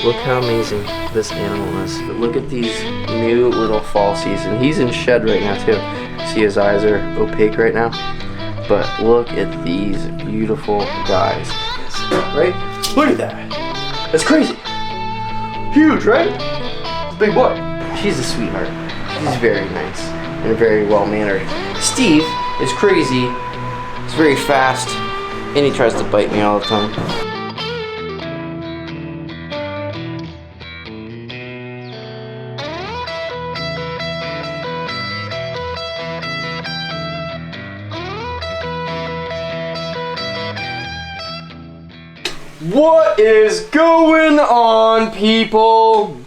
Look how amazing this animal is. But look at these new little falsies, and he's in shed right now too. See, his eyes are opaque right now. But look at these beautiful guys. Right? Look at that. That's crazy. Huge, right? Big boy. She's a sweetheart. She's very nice and very well mannered. Steve is crazy. He's very fast, and he tries to bite me all the time. What is going on, people?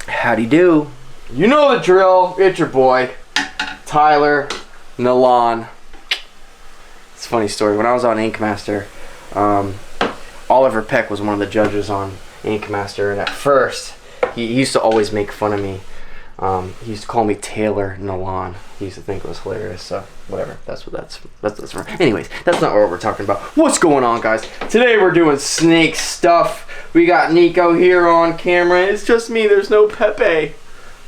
Howdy do. You know the drill. It's your boy, Tyler Nolan. It's a funny story. When I was on Ink Master, Oliver Peck was one of the judges on Ink Master, and at first, he used to always make fun of me. He used to call me Taylor Nolan. He used to think it was hilarious, so whatever. That's for. Anyways, that's not what we're talking about. What's going on, guys? Today we're doing snake stuff. We got Nico here on camera. It's just me. There's no Pepe.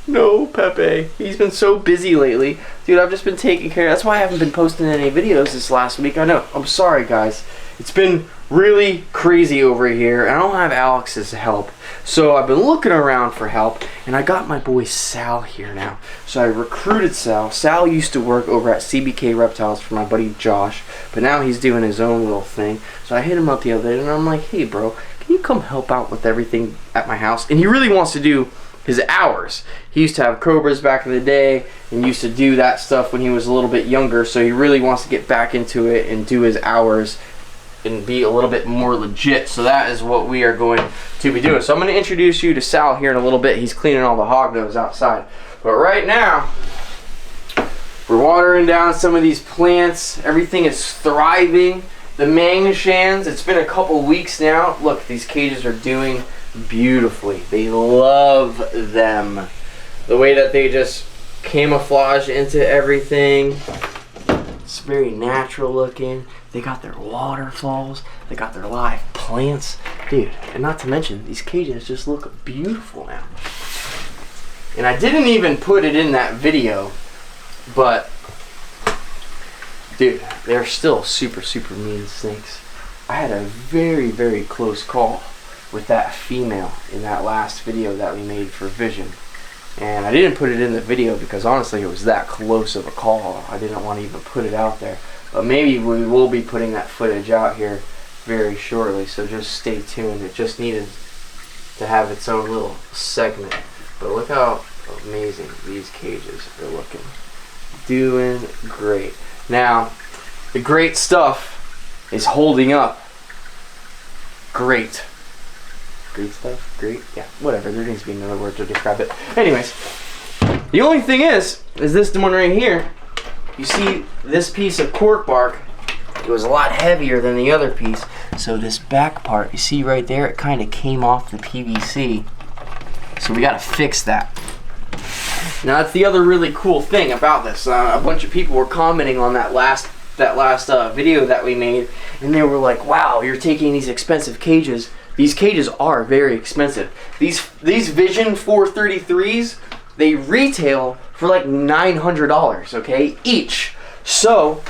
No Pepe. He's been so busy lately. Dude, I've just been taking care. That's why I haven't been posting any videos this last week. I know. I'm sorry, guys. It's been really crazy over here. I don't have Alex's help. So I've been looking around for help, and I got my boy Sal here now. So I recruited Sal. Sal used to work over at CBK Reptiles for my buddy Josh, but now he's doing his own little thing. So I hit him up the other day, and I'm like, hey bro, can you come help out with everything at my house? And he really wants to do his hours. He used to have cobras back in the day and used to do that stuff when he was a little bit younger, so he really wants to get back into it and do his hours and be a little bit more legit. So that is what we are going to be doing. So I'm going to introduce you to Sal here in a little bit. He's cleaning all the Hognose outside. But right now, we're watering down some of these plants. Everything is thriving. The Mangshans, it's been a couple weeks now. Look, these cages are doing beautifully. They love them. The way that they just camouflage into everything. It's very natural looking. They got their waterfalls. They got their live plants. Dude, and not to mention, these cages just look beautiful now. And I didn't even put it in that video, but dude, they're still super, super mean snakes. I had a very, very close call with that female in that last video that we made for Vision. And I didn't put it in the video because honestly it was that close of a call. I didn't want to even put it out there. But maybe we will be putting that footage out here very shortly, so just stay tuned. It just needed to have its own little segment. But look how amazing these cages are looking. Doing great. Now, the great stuff is holding up. Great. Great stuff? Great? Yeah, whatever. There needs to be another word to describe it. Anyways, the only thing is this one right here. You see this piece of cork bark, it was a lot heavier than the other piece. So this back part, you see right there, it kind of came off the PVC. So we got to fix that. Now that's the other really cool thing about this. A bunch of people were commenting on that last video that we made, and they were like, wow, you're taking these expensive cages. These cages are very expensive. These Vision 433s, they retail for like $900, okay, each. So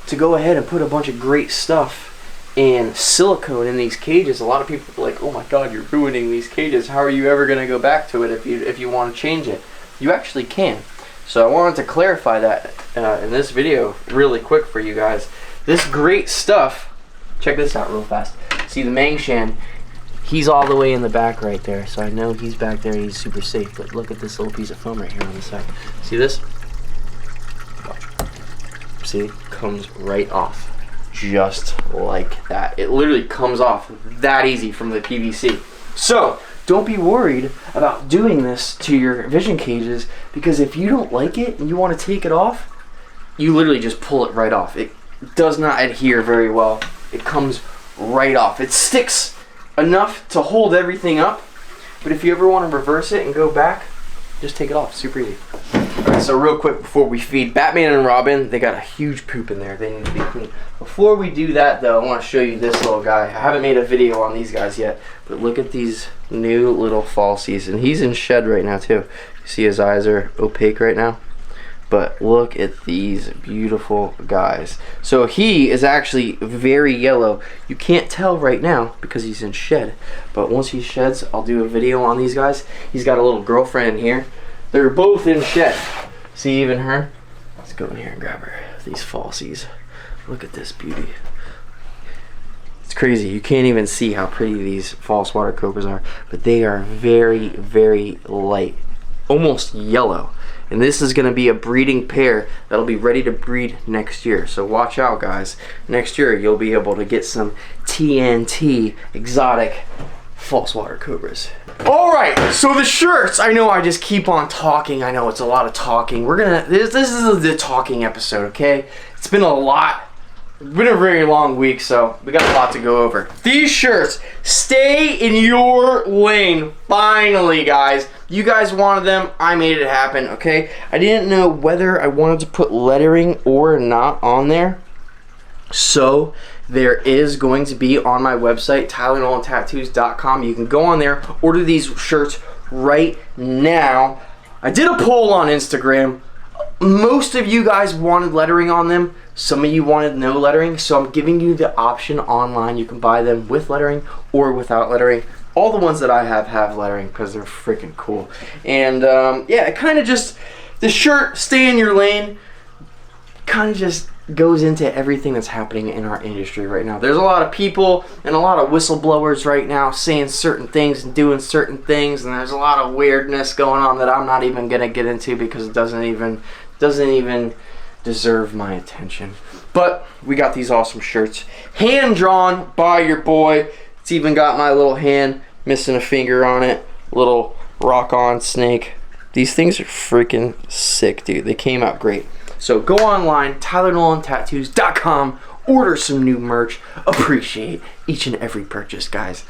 to go ahead and put a bunch of great stuff and silicone in these cages, a lot of people are like, oh my god, you're ruining these cages. How are you ever going to go back to it if you want to change it? You actually can. So I wanted to clarify that in this video really quick for you guys. This great stuff, check this out real fast. See the Mangshan, he's all the way in the back right there, so I know he's back there, he's super safe. But look at this little piece of foam right here on the side. See this? Watch. See? Comes right off. Just like that. It literally comes off that easy from the PVC. So, don't be worried about doing this to your Vision cages, because if you don't like it and you want to take it off, you literally just pull it right off. It does not adhere very well. It comes right off. It sticks enough to hold everything up, but if you ever want to reverse it and go back, just take it off. Super easy. Alright, so real quick before we feed Batman and Robin, they got a huge poop in there. They need to be clean. Before we do that though, I want to show you this little guy. I haven't made a video on these guys yet, but look at these new little falsies. And he's in shed right now too. You see his eyes are opaque right now? But look at these beautiful guys. So he is actually very yellow. You can't tell right now because he's in shed. But once he sheds, I'll do a video on these guys. He's got a little girlfriend in here. They're both in shed. See even her? Let's go in here and grab her. These falsies. Look at this beauty. It's crazy. You can't even see how pretty these false water cobras are. But they are very, very light. Almost yellow. And this is going to be a breeding pair that'll be ready to breed next year. So watch out, guys. Next year, you'll be able to get some TNT exotic false water cobras. All right, so the shirts. I know I just keep on talking. I know it's a lot of talking. This is the talking episode, okay? It's been a lot. It's been a very long week, so we got a lot to go over. These shirts, stay in your lane. Finally, guys. You guys wanted them, I made it happen, okay? I didn't know whether I wanted to put lettering or not on there. So there is going to be on my website, TylerNolanTattoos.com. You can go on there, order these shirts right now. I did a poll on Instagram. Most of you guys wanted lettering on them. Some of you wanted no lettering. So I'm giving you the option online. You can buy them with lettering or without lettering. All the ones that I have lettering because they're freaking cool. And yeah, it kind of just, the shirt, stay in your lane, kind of just goes into everything that's happening in our industry right now. There's a lot of people and a lot of whistleblowers right now saying certain things and doing certain things, and there's a lot of weirdness going on that I'm not even gonna get into because it doesn't even deserve my attention. But we got these awesome shirts, hand drawn by your boy. It's even got my little hand missing a finger on it, little rock-on snake. These things are freaking sick, dude. They came out great. So go online, TylerNolanTattoos.com, order some new merch. Appreciate each and every purchase, guys.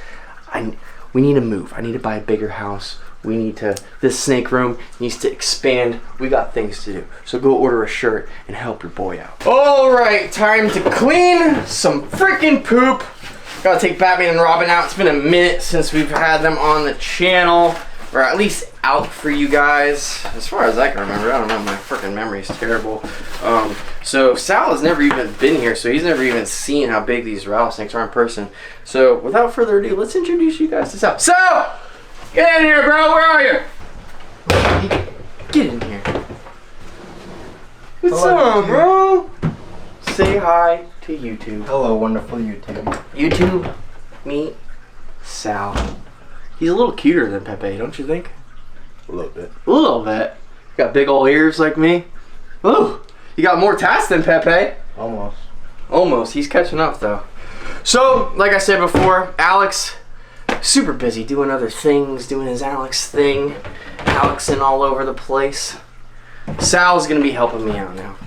We need to move. I need to buy a bigger house. We need to, this snake room needs to expand. We got things to do. So go order a shirt and help your boy out. All right, time to clean some freaking poop. Gotta take Batman and Robin out. It's been a minute since we've had them on the channel, or at least out for you guys. As far as I can remember, I don't know, my freaking memory's terrible. So Sal has never even been here, so he's never even seen how big these rattlesnakes are in person. So without further ado, let's introduce you guys to Sal. Sal! Get in here, bro! Where are you? Get in here. What's up, bro? Say hi to YouTube. Hello, wonderful YouTube. YouTube, meet Sal. He's a little cuter than Pepe, don't you think? A little bit. A little bit. Got big old ears like me. Ooh, you got more tats than Pepe. Almost. Almost. He's catching up though. So, like I said before, Alex, super busy doing other things, doing his Alex thing. Alexing all over the place. Sal's gonna be helping me out now.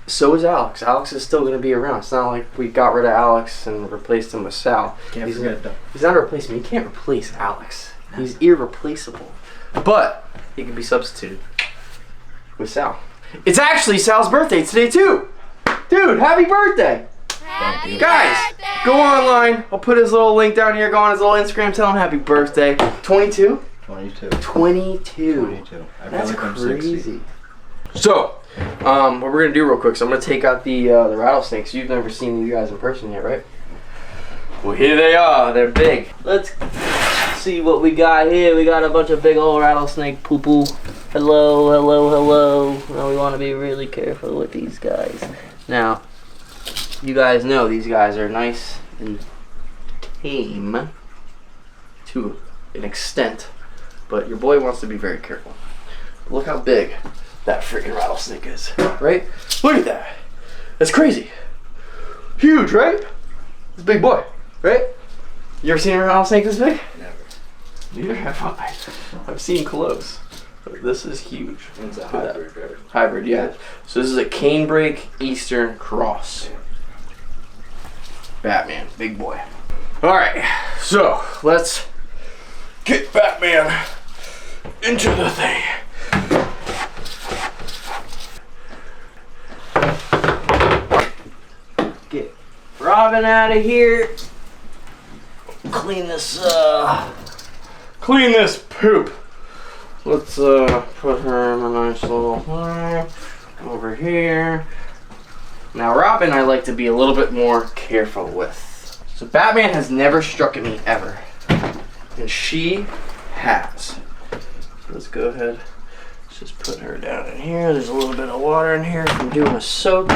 So is Alex. Alex is still going to be around. It's not like we got rid of Alex and replaced him with Sal. He's not a replacement. You can't replace Alex. He's irreplaceable. But he can be substituted with Sal. It's actually Sal's birthday today too. Dude, happy birthday. Thank you. Guys, go online. I'll put his little link down here. Go on his little Instagram. Tell him happy birthday. 22? 22. 22. That's like I'm crazy. 60. So, what we're going to do real quick, so I'm going to take out the rattlesnakes. You've never seen these guys in person yet, right? Well, here they are. They're big. Let's see what we got here. We got a bunch of big old rattlesnake poo-poo. Hello, hello, hello. Now we want to be really careful with these guys. Now, you guys know these guys are nice and tame to an extent, but your boy wants to be very careful. Look how big that freaking rattlesnake is, right? Look at that. That's crazy. Huge, right? It's a big boy, right? You ever seen a rattlesnake this big? Never. Neither have I. I've seen close. But this is huge. It's a hybrid, right? Hybrid, yeah. So this is a canebrake Eastern cross. Batman, big boy. Alright, so let's get Batman into the thing. Robin out of here. Clean this poop. Let's put her in a nice little thing over here. Now Robin I like to be a little bit more careful with. So Batman has never struck at me ever. And she has. Let's go ahead. Let's just put her down in here. There's a little bit of water in here from doing a soak.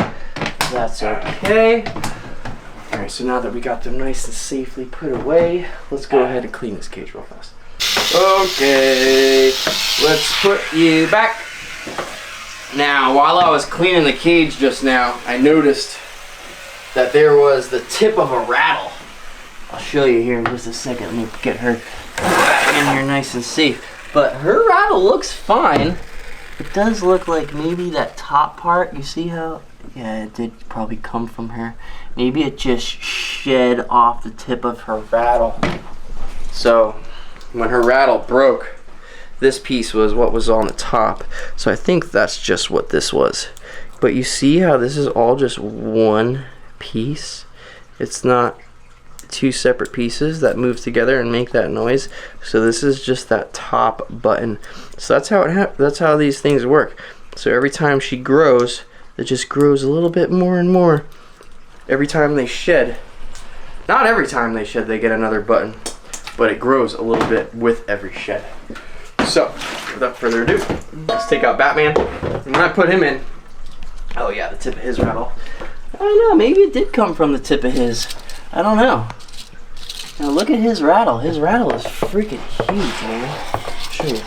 That's okay. Alright, so now that we got them nice and safely put away, let's go ahead and clean this cage real fast. Okay, let's put you back. Now, while I was cleaning the cage just now, I noticed that there was the tip of a rattle. I'll show you here in just a second. Let me get her in here nice and safe. But her rattle looks fine. It does look like maybe that top part, you see how, yeah, it did probably come from her. Maybe it just shed off the tip of her rattle. So when her rattle broke, this piece was what was on the top. So I think that's just what this was. But you see how this is all just one piece? It's not two separate pieces that move together and make that noise. So this is just that top button. So that's how these things work. So every time she grows, it just grows a little bit more and more. Every time they shed, not every time they shed they get another button, but it grows a little bit with every shed. So without further ado, let's take out Batman. And when I put him in, oh yeah, the tip of his rattle, I don't know, maybe it did come from the tip of his, I don't know. Now look at his rattle. His rattle is freaking huge, man. I'll show you.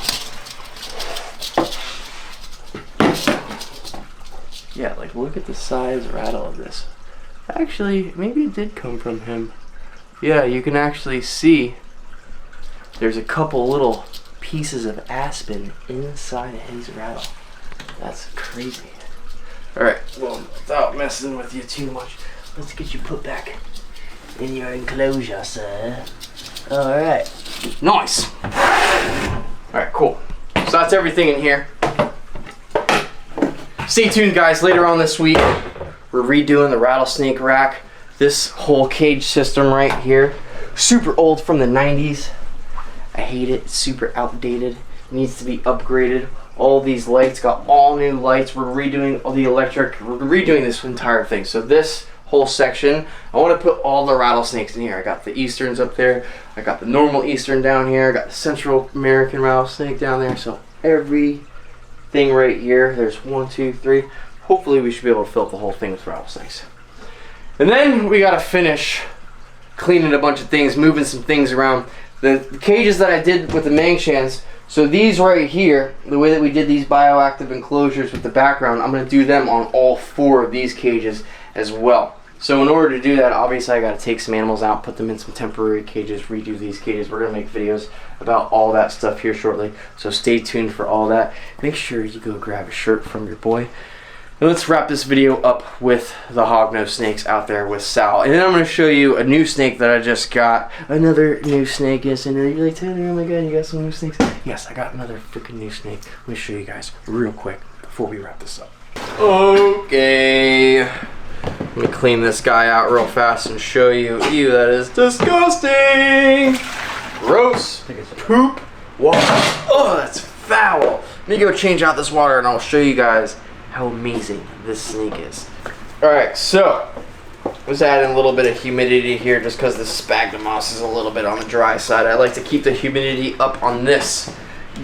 Yeah, like look at the size rattle of this. Actually, maybe it did come from him. Yeah, you can actually see there's a couple little pieces of aspen inside of his rattle. That's crazy. Alright, well, without messing with you too much, let's get you put back in your enclosure, sir. Alright. Nice! Alright, cool. So that's everything in here. Stay tuned, guys. Later on this week, we're redoing the rattlesnake rack. This whole cage system right here, super old from the 90s. I hate it. It's super outdated. It needs to be upgraded. All these lights got all new lights. We're redoing all the electric. We're redoing this entire thing. So this whole section, I want to put all the rattlesnakes in here. I got the Easterns up there. I got the normal Eastern down here. I got the Central American rattlesnake down there. So everything right here, there's 1, 2, 3. Hopefully we should be able to fill up the whole thing with rattlesnakes. And then we got to finish cleaning a bunch of things, moving some things around. The cages that I did with the Mangshans, so these right here, the way that we did these bioactive enclosures with the background, I'm going to do them on all 4 of these cages as well. So in order to do that, obviously I got to take some animals out, put them in some temporary cages, redo these cages. We're going to make videos about all that stuff here shortly, so stay tuned for all that. Make sure you go grab a shirt from your boy. And let's wrap this video up with the Hognose snakes out there with SAL. And then I'm going to show you a new snake that I just got. Another new snake. Yes, and you're like, Taylor, oh my god, you got some new snakes? Yes, I got another freaking new snake. Let me show you guys real quick before we wrap this up. Okay. Let me clean this guy out real fast and show you. Ew, that is disgusting. Gross. Poop. Water. Oh, that's foul. Let me go change out this water and I'll show you guys how amazing this snake is. Alright, so let's add in a little bit of humidity here just because the sphagnum moss is a little bit on the dry side. I like to keep the humidity up on this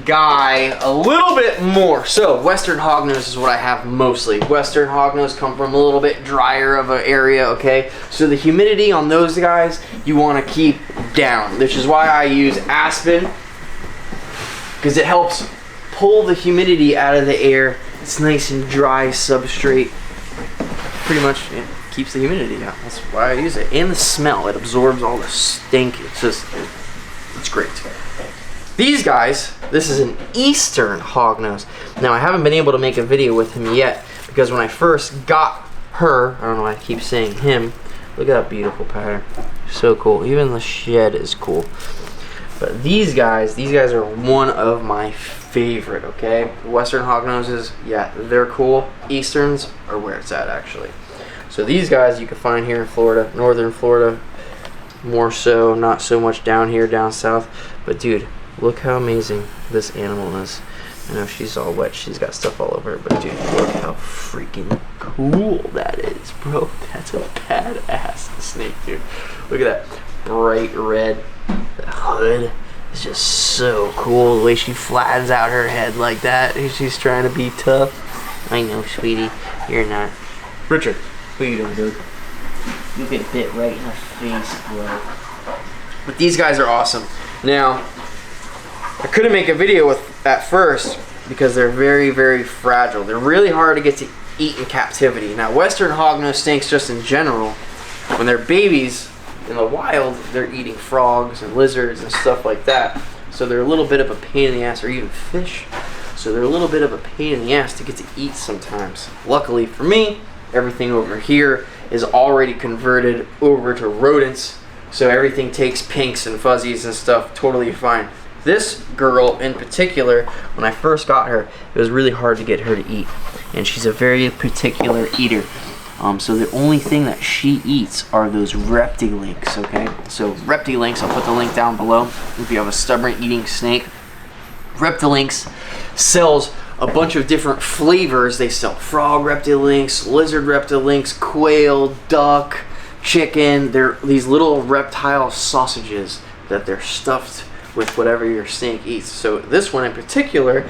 guy a little bit more. So Western Hognose is what I have mostly. Western Hognose come from a little bit drier of an area, okay? So the humidity on those guys you want to keep down, which is why I use aspen, because it helps pull the humidity out of the air. It's nice and dry substrate. Pretty much it keeps the humidity out. That's why I use it. And the smell. It absorbs all the stink. It's just, it's great. These guys, this is an Eastern Hognose. Now I haven't been able to make a video with him yet because when I first got her, I don't know why I keep saying him, look at that beautiful pattern. So cool. Even the shed is cool. But these guys are one of my favorite, okay? Western Hognoses, yeah, they're cool. Easterns are where it's at, actually. So these guys you can find here in Florida, northern Florida, more so, not so much down here, down south. But dude, look how amazing this animal is. I know she's all wet, she's got stuff all over her, but dude, look how freaking cool that is, bro. That's a badass snake, dude. Look at that bright red hood. It's just so cool the way she flattens out her head like that. She's trying to be tough. I know, sweetie, you're not. Richard, what are you doing, dude? You get bit right in the face, bro. But these guys are awesome. Now, I couldn't make a video with at first because they're very, very fragile. They're really hard to get to eat in captivity. Now, Western hognose snakes, just in general, when they're babies in the wild, they're eating frogs and lizards and stuff like that. So they're a little bit of a pain in the ass, or even fish. So they're a little bit of a pain in the ass to get to eat sometimes. Luckily for me, everything over here is already converted over to rodents. So everything takes pinks and fuzzies and stuff totally fine. This girl in particular, when I first got her, it was really hard to get her to eat. And she's a very particular eater. So the only thing that she eats are those reptilinks, okay? So reptilinks, I'll put the link down below. If you have a stubborn eating snake, reptilinks sells a bunch of different flavors. They sell frog reptilinks, lizard reptilinks, quail, duck, chicken. They're these little reptile sausages that they're stuffed with whatever your snake eats. So this one in particular,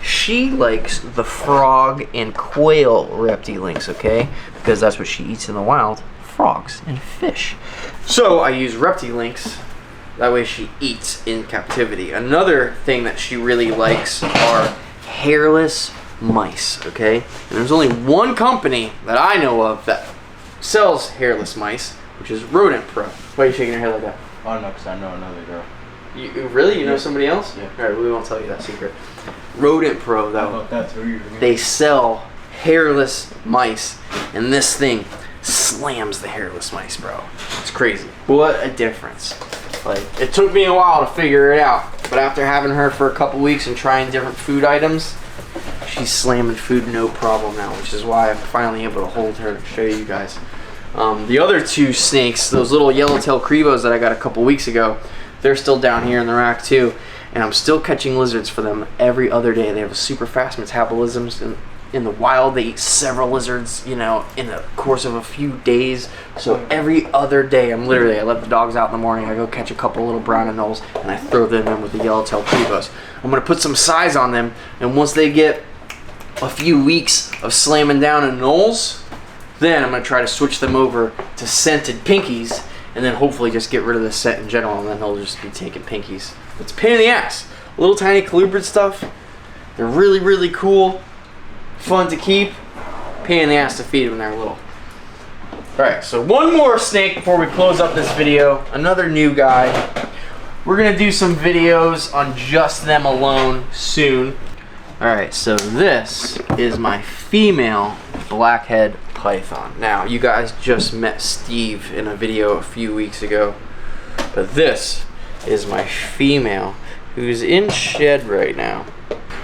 she likes the frog and quail reptilinks, okay? Because that's what she eats in the wild, frogs and fish. So I use reptilinks, that way she eats in captivity. Another thing that she really likes are hairless mice, okay? And there's only one company that I know of that sells hairless mice, which is Rodent Pro. Why are you shaking your head like that? Oh no, because I know another girl. You really? You know somebody else? Yeah. Alright, we won't tell you that secret. Rodent Pro, though, That's weird. they sell hairless mice, and this thing slams the hairless mice, bro. It's crazy. What a difference. Like, it took me a while to figure it out, but after having her for a couple weeks and trying different food items, she's slamming food no problem now, which is why I'm finally able to hold her and show you guys. The other two snakes, those little yellowtail crevos that I got a couple weeks ago, they're still down here in the rack too, and I'm still catching lizards for them every other day. They have a super fast metabolism. In the wild, they eat several lizards, you know, in the course of a few days. So every other day, I let the dogs out in the morning, I go catch a couple little brown and nulls, and I throw them in with the yellowtail crevos. I'm gonna put some size on them, and once they get a few weeks of slamming down in nulls, then I'm gonna try to switch them over to scented pinkies, and then hopefully just get rid of the scent in general, and then they'll just be taking pinkies. It's a pain in the ass. Little tiny colubrid stuff, they're really, really cool, fun to keep, pain in the ass to feed when they're little. Alright, so one more snake before we close up this video, another new guy. We're gonna do some videos on just them alone soon. Alright, so this is my female blackhead python. Now, you guys just met Steve in a video a few weeks ago, but this is my female who's in shed right now.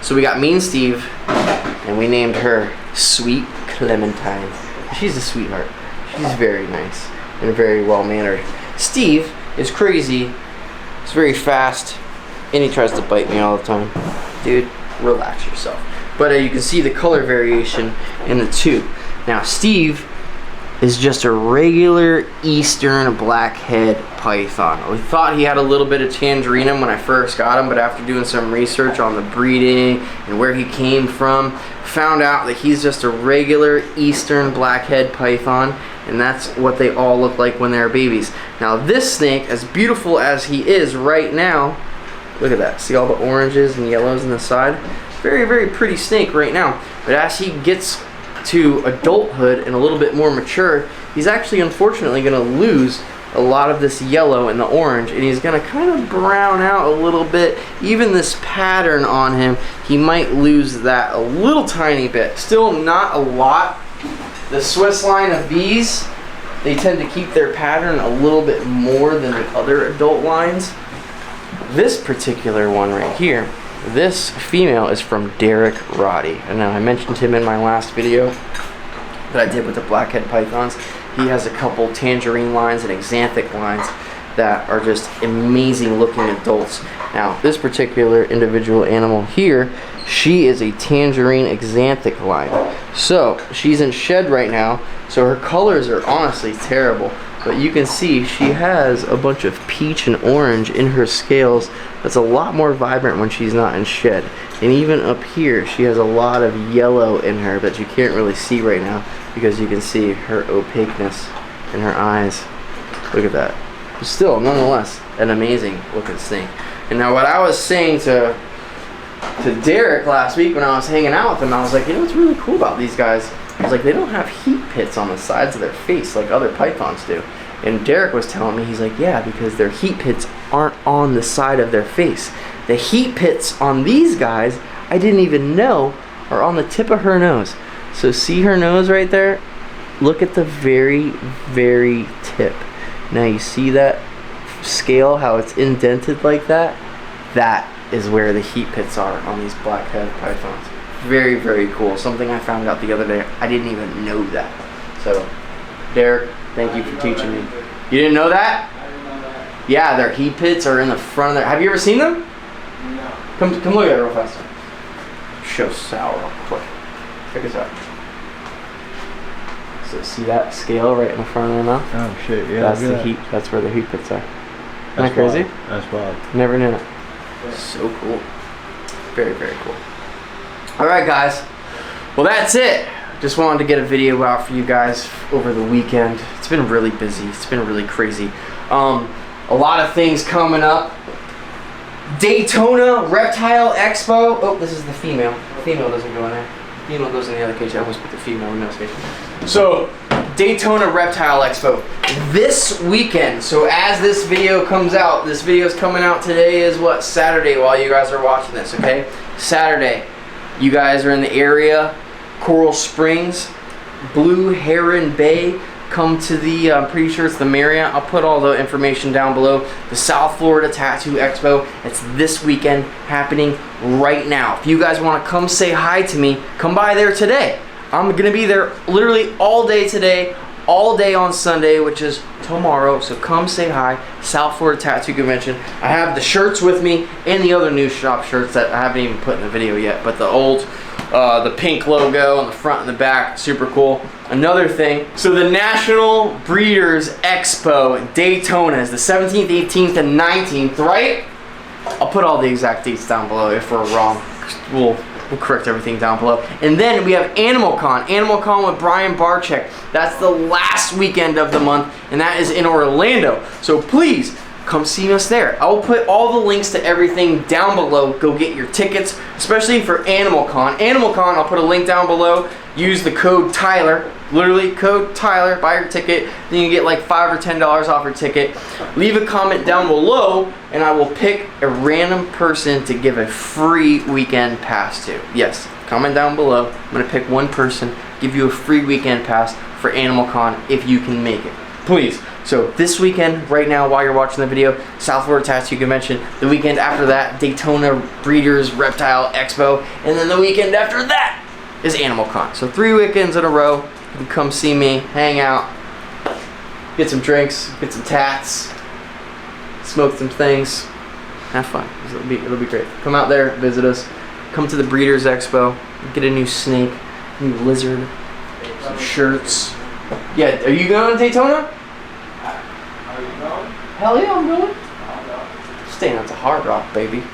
So we got me and Steve, and we named her Sweet Clementine. She's a sweetheart. She's very nice and very well mannered. Steve is crazy. He's very fast, and he tries to bite me all the time. Dude, relax yourself. But you can see the color variation in the two. Now, Steve is just a regular eastern blackhead python. We thought he had a little bit of tangerine when I first got him, but after doing some research on the breeding and where he came from, found out that he's just a regular eastern blackhead python, and that's what they all look like when they're babies. Now, this snake, as beautiful as he is right now, look at that. See all the oranges and yellows on the side? Very, very pretty snake right now. But as he gets to adulthood and a little bit more mature, he's actually unfortunately going to lose a lot of this yellow and the orange, and he's going to kind of brown out a little bit. Even this pattern on him, he might lose that a little tiny bit. Still not a lot. The Swiss line of bees, they tend to keep their pattern a little bit more than the other adult lines. This particular one right here, this female is from Derek Roddy. And now I mentioned him in my last video. that I did with the Blackhead pythons. He has a couple tangerine lines and xanthic lines that are just amazing looking adults. Now, this particular individual animal here, she is a tangerine xanthic line. So, she's in shed right now, so her colors are honestly terrible. But you can see she has a bunch of peach and orange in her scales that's a lot more vibrant when she's not in shed. And even up here, she has a lot of yellow in her that you can't really see right now because you can see her opaqueness in her eyes. Look at that. But still, nonetheless, an amazing looking snake. And now what I was saying to Derek last week when I was hanging out with him, I was like, you know what's really cool about these guys? I was like, they don't have heat pits on the sides of their face like other pythons do. And Derek was telling me, he's like, yeah, because their heat pits aren't on the side of their face. The heat pits on these guys, I didn't even know, are on the tip of her nose. So see her nose right there? Look at the very, very tip. Now you see that scale, how it's indented like that? That is where the heat pits are on these blackhead pythons. Very, very cool. Something I found out the other day. I didn't even know that. So, Derek, thank you for teaching me. You didn't know that? I didn't know that. Yeah, their heat pits are in the front of their... Have you ever seen them? No. Come look at it real fast. Show Sal real quick. Check this out. So see that scale right in the front of their mouth? Oh shit, yeah. That's the heat. That's where the heat pits are. Isn't that crazy? Wild. That's wild. Never knew it. So cool. Very, very cool. Alright guys, well that's it. Just wanted to get a video out for you guys over the weekend. It's been really busy, it's been really crazy. A lot of things coming up. Daytona Reptile Expo. Oh, this is the female. Female doesn't go in there. Female goes in the other cage. I almost put the female in this cage. So, Daytona Reptile Expo. This weekend, so as this video comes out, this video is coming out today is what? Saturday while you guys are watching this, okay? Saturday. You guys are in the area, Coral Springs, Blue Heron Bay. Come to the, I'm pretty sure it's the Marriott. I'll put all the information down below. The South Florida Tattoo Expo. It's this weekend, happening right now. If you guys want to come say hi to me, come by there today. I'm going to be there literally all day today, all day on Sunday, which is tomorrow. So come say hi. South Florida Tattoo Convention. I have the shirts with me and the other new shop shirts that I haven't even put in the video yet. But the old, the pink logo on the front and the back, super cool. Another thing, so the National Breeders Expo in Daytona is the 17th, 18th, and 19th, right? I'll put all the exact dates down below. If we're wrong, we'll correct everything down below. And then we have Animal Con with Brian Barczyk. That's the last weekend of the month, and that is in Orlando. So please come see us there. I will put all the links to everything down below. Go get your tickets, especially for Animal Con. Animal Con, I'll put a link down below. Use the code Tyler. Literally, code Tyler. Buy your ticket. Then you get like $5 or $10 off your ticket. Leave a comment down below, and I will pick a random person to give a free weekend pass to. Yes, comment down below. I'm going to pick one person, give you a free weekend pass for Animal Con if you can make it. Please. So this weekend, right now, while you're watching the video, South Florida Tattoo Convention. The weekend after that, Daytona Breeders Reptile Expo. And then the weekend after that is Animal Con. So 3 weekends in a row. You can come see me, hang out, get some drinks, get some tats, smoke some things, have fun. It'll be great. Come out there, visit us. Come to the Breeders Expo, get a new snake, a new lizard, some shirts. Yeah, are you going to Daytona? Are you going? Hell yeah, I'm going. I'm going. Staying at the Hard Rock, baby,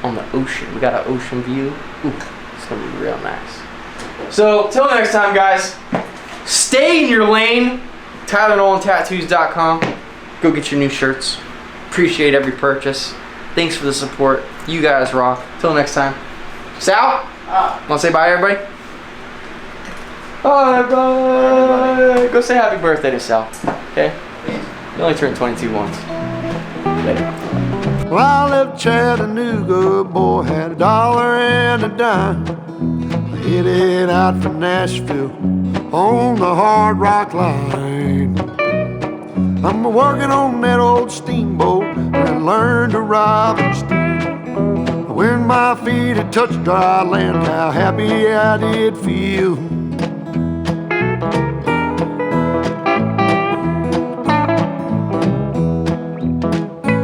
on the ocean. We got an ocean view. Ooh, it's gonna be real nice. So, till next time, guys, stay in your lane. TylerNolanTattoos.com. Go get your new shirts. Appreciate every purchase. Thanks for the support. You guys rock. Till next time. Sal, wanna say bye, everybody? Bye, bye. Go say happy birthday to Sal. Okay? You only turned 22 once. Later. Well, I left Chattanooga, boy, had $1 and a dime. Headed out from Nashville on the Hard Rock line. I'm working on that old steamboat and I learned to rob and steal. When my feet had touched dry land, how happy I did feel.